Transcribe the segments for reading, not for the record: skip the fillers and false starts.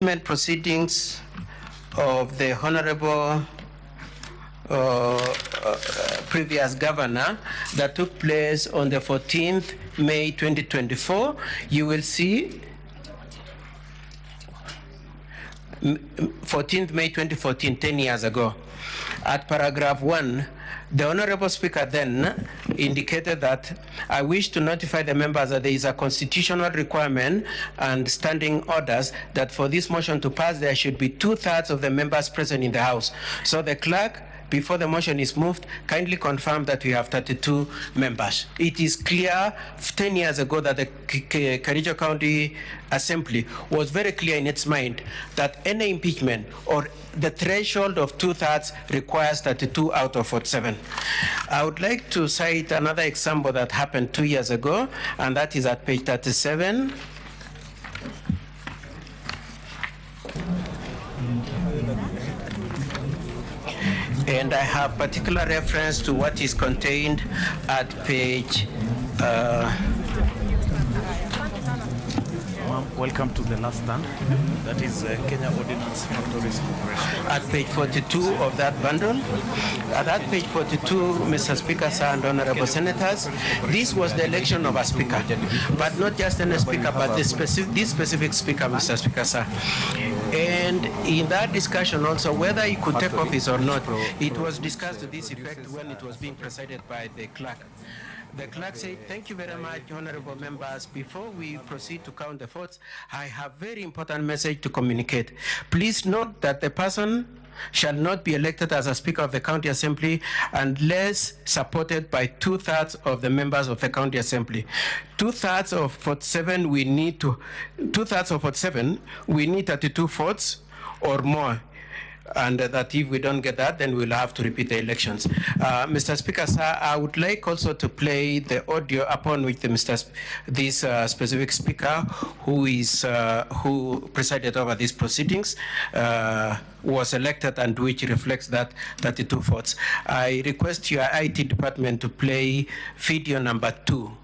impeachment proceedings of the Honorable previous governor that took place on the 14th May 2024, you will see 14th May 2014, 10 years ago. At paragraph 1, the Honorable Speaker then indicated that I wish to notify the members that there is a constitutional requirement and standing orders that for this motion to pass, there should be 2/3 of the members present in the House. So the clerk, before the motion is moved, kindly confirm that we have 32 members. It is clear 10 years ago that the Kericho County Assembly was very clear in its mind that any impeachment or the threshold of 2/3 requires 32 out of 47. I would like to cite another example that happened 2 years ago, and that is at page 37. And I have particular reference to what is contained at page welcome to the last stand. That is Kenya Ordinance Factories Corporation. At page 42 of that bundle. At that page 42, Mr. Speaker, sir, and honorable senators, this was the election of a speaker, but not just any speaker, but this specific speaker, Mr. Speaker, sir. And in that discussion also, whether he could take office or not, it was discussed to this effect when it was being presided by the clerk. The clerk said, thank you very much, honorable members. Before we proceed to count the votes, I have very important message to communicate. Please note that the person shall not be elected as a Speaker of the County Assembly unless supported by 2/3 of the members of the County Assembly. 2/3 of 47, we need 32 votes or more. And that if we don't get that, then we'll have to repeat the elections. Mr. Speaker, sir, I would like also to play the audio upon which this specific speaker who presided over these proceedings was elected, and which reflects that 32 votes. I request your IT department to play video number 2.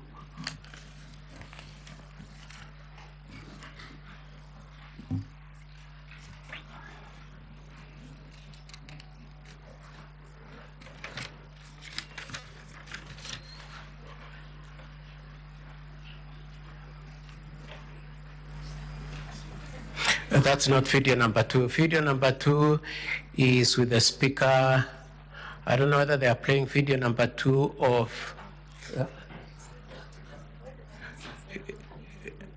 That's not video number 2. Video number 2 is with the speaker. I don't know whether they are playing video number 2 of.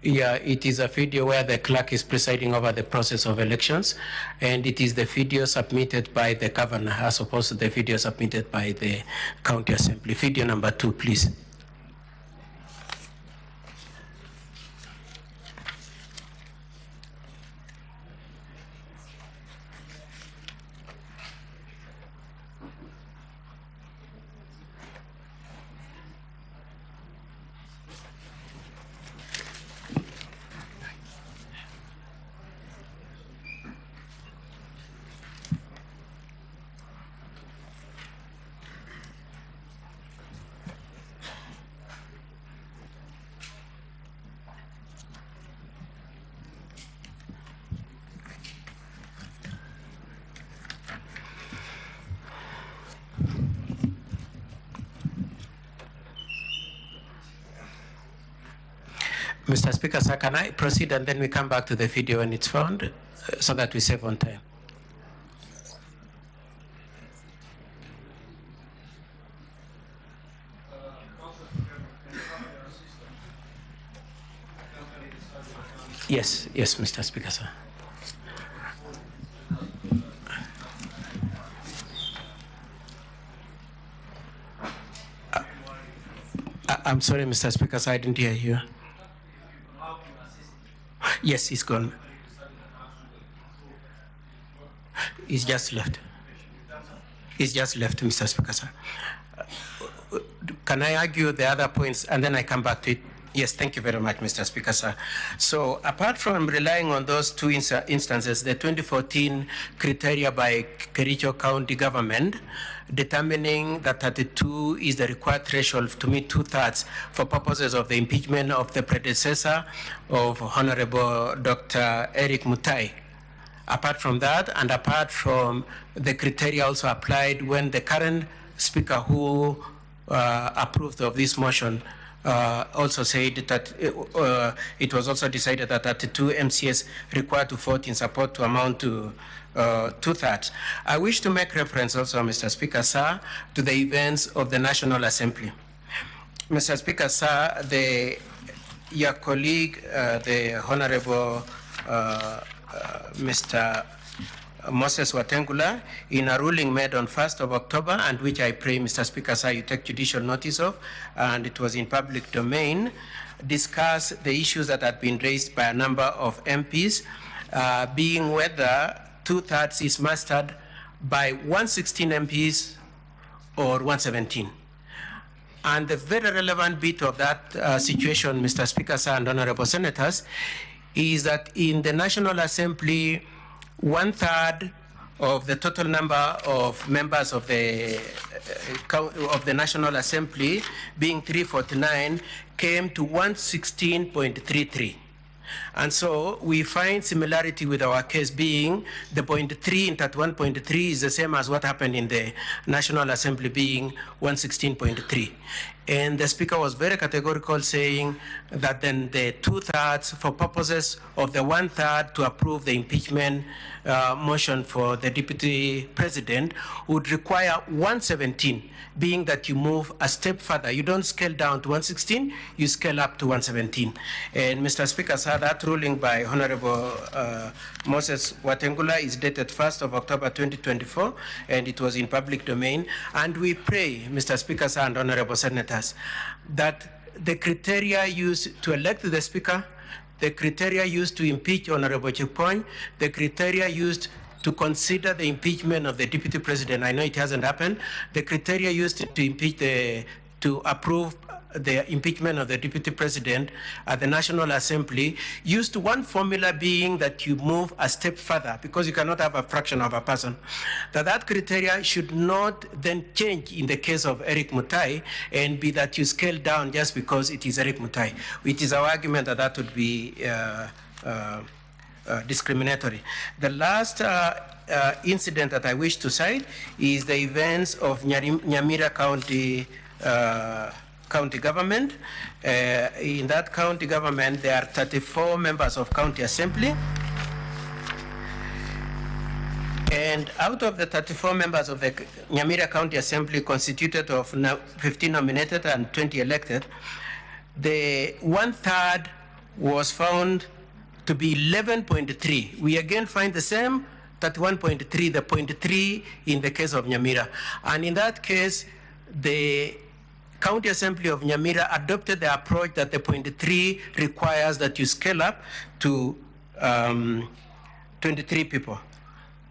Yeah, it is a video where the clerk is presiding over the process of elections, and it is the video submitted by the governor as opposed to the video submitted by the county assembly. Video number 2, please. Mr. Speaker, sir, can I proceed and then we come back to the video when it's found so that we save on time? Yes, Mr. Speaker, sir. I'm sorry, Mr. Speaker, sir, I didn't hear you. Yes, he's gone. He's just left. He's just left, Mr. Speaker, sir. Can I argue the other points and then I come back to it? Yes, thank you very much, Mr. Speaker, sir. So apart from relying on those two instances, the 2014 criteria by Kericho County government determining that 32 is the required threshold to meet 2/3 for purposes of the impeachment of the predecessor of Honorable Dr. Eric Mutai. Apart from that, and apart from the criteria also applied when the current speaker who approved of this motion also said that it was also decided that 32 MCS required to vote in support to amount to 2/3. I wish to make reference also, Mr. Speaker, sir, to the events of the National Assembly. Mr. Speaker, sir, your colleague, the Honorable Mr. Moses Watengula, in a ruling made on 1st of October, and which I pray, Mr. Speaker, sir, you take judicial notice of, and it was in public domain, discussed the issues that had been raised by a number of MPs, being whether 2/3 is mastered by 116 MPs or 117. And the very relevant bit of that situation, Mr. Speaker, sir, and honorable senators, is that in the National Assembly, 1/3 of the total number of members of the National Assembly, being 349, came to 116.33. And so we find similarity with our case, being the 0.3 into 1.3 is the same as what happened in the National Assembly, being 116.3. And the Speaker was very categorical, saying that then the 2/3, for purposes of the 1/3 to approve the impeachment motion for the Deputy President, would require 117, being that you move a step further. You don't scale down to 116, you scale up to 117. And Mr. Speaker, sir, that ruling by Honorable Moses Watengula is dated 1st of October 2024, and it was in public domain. And we pray, Mr. Speaker, sir, and honorable senators, that the criteria used to elect the Speaker, the criteria used to impeach Honorable Chikpony, the criteria used to consider the impeachment of the Deputy President, I know it hasn't happened, the criteria used to approve the impeachment of the Deputy President at the National Assembly used one formula, being that you move a step further, because you cannot have a fraction of a person. That criteria should not then change in the case of Eric Mutai and be that you scale down just because it is Eric Mutai. It is our argument that that would be discriminatory. The last incident that I wish to cite is the events of Nyamira County government. In that county government, there are 34 members of county assembly. And out of the 34 members of the Nyamira County Assembly, constituted of 15 nominated and 20 elected, the 1/3 was found to be 11.3. We again find the same 31.3, the 0.3 in the case of Nyamira. And in that case, the County Assembly of Nyamira adopted the approach that the 0.3 requires that you scale up to 23 people,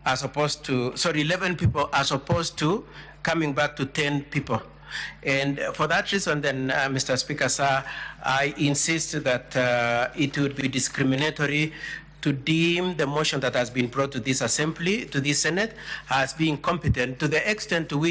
as opposed to, 11 people, as opposed to coming back to 10 people. And for that reason, then, Mr. Speaker, sir, I insist that it would be discriminatory to deem the motion that has been brought to this Assembly, to this Senate, as being competent to the extent to which